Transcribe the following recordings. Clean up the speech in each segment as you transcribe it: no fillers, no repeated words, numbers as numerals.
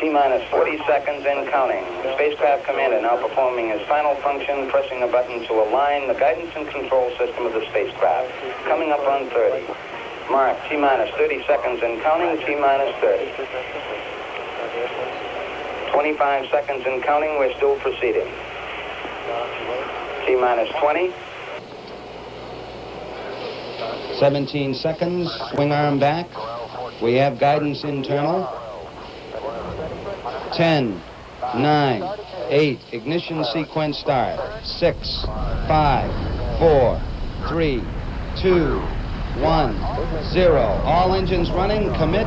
T-minus 40 seconds and counting. The spacecraft commander now performing his final function, pressing a button to align the guidance and control system of the spacecraft. Coming up on 30. Mark, T-minus 30 seconds and counting, T-minus 30. 25 seconds and counting, we're still proceeding. T-minus 20. 17 seconds, swing arm back. We have guidance internal. 10, 9, 8, ignition sequence start. 6, 5, 4, 3, 2, 1, 0. All engines running, commit,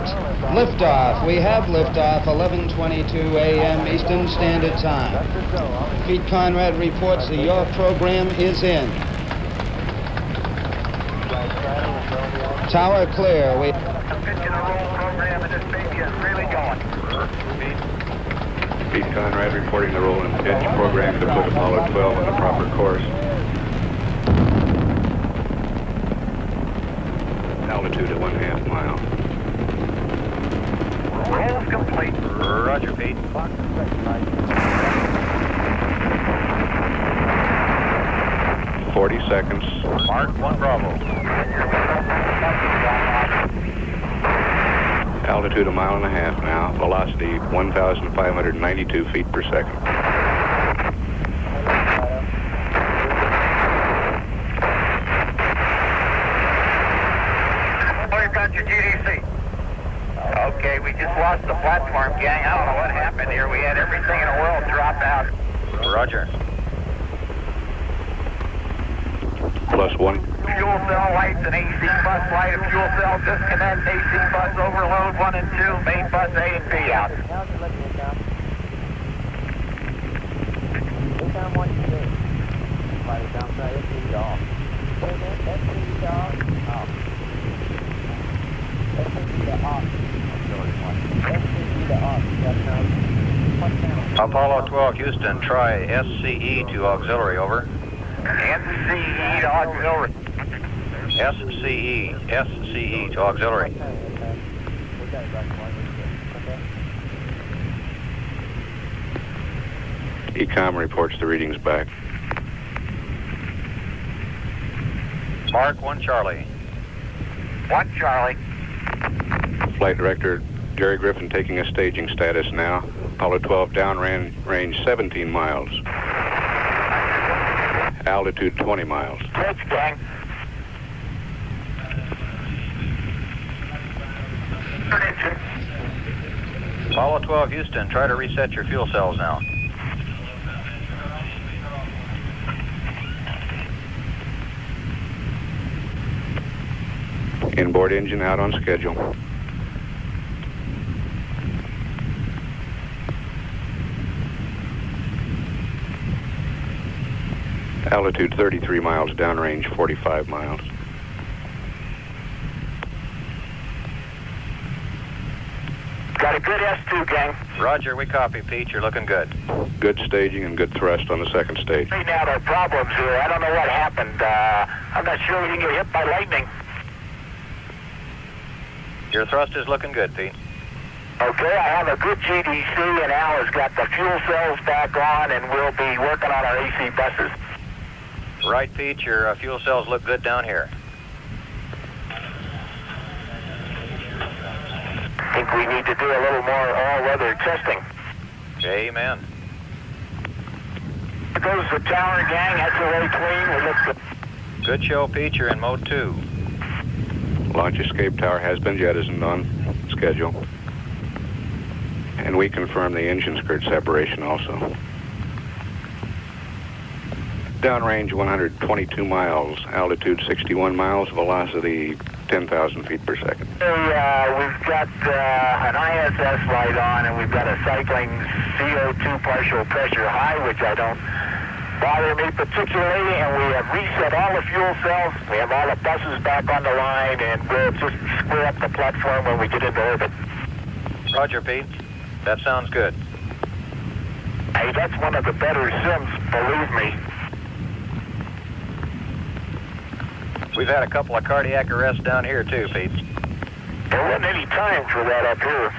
liftoff. We have liftoff, 11:22 a.m. Eastern Standard Time. Pete Conrad reports that your program is in. Tower clear. We Pete Conrad reporting the roll and pitch program to put Apollo 12 on the proper course. Altitude at 1/2 mile. Roll complete. Roger, Pete. 40 seconds. Mark 1 Bravo. Altitude 1.5 miles now. Velocity 1,592 feet per second. We've got your GDC. Okay, we just lost the platform, gang. I don't know what happened here. We had everything in the world drop out. Roger. +1. Fuel cell lights and AC bus light and fuel cell disconnect. AC bus overload 1 and 2. Main bus A and B out. Apollo 12 Houston, try SCE to auxiliary, over. NCE to auxiliary. SCE to auxiliary. ECOM reports the readings back. Mark 1 Charlie. 1 Charlie. Flight Director Jerry Griffin taking a staging status now. Apollo 12 downrange 17 miles. Altitude 20 miles. Pitch, gang. Apollo 12 Houston, try to reset your fuel cells now. Inboard engine out on schedule. Altitude 33 miles, downrange 45 miles. Got a good S2, gang. Roger, we copy, Pete. You're looking good. Good staging and good thrust on the second stage. Right now, there are problems here. I don't know what happened. I'm not sure we didn't get hit by lightning. Your thrust is looking good, Pete. Okay, I have a good GDC, and Al has got the fuel cells back on, and we'll be working on our AC buses. Right, Pete. Your fuel cells look good down here. I think we need to do a little more all-weather testing. Amen. There goes the tower, gang. That's away clean. We look good. Good show, Pete. You're in mode 2. Launch escape tower has been jettisoned on schedule. And we confirm the engine skirt separation also. Downrange 122 miles, altitude 61 miles, velocity 10,000 feet per second. We've got an ISS light on, and we've got a cycling CO2 partial pressure high, which I don't bother me particularly, and we have reset all the fuel cells. We have all the buses back on the line, and we'll just square up the platform when we get into orbit. Roger, Pete. That sounds good. Hey, that's one of the better sims, believe me. We've had a couple of cardiac arrests down here too, Pete. There wasn't any time for that up here.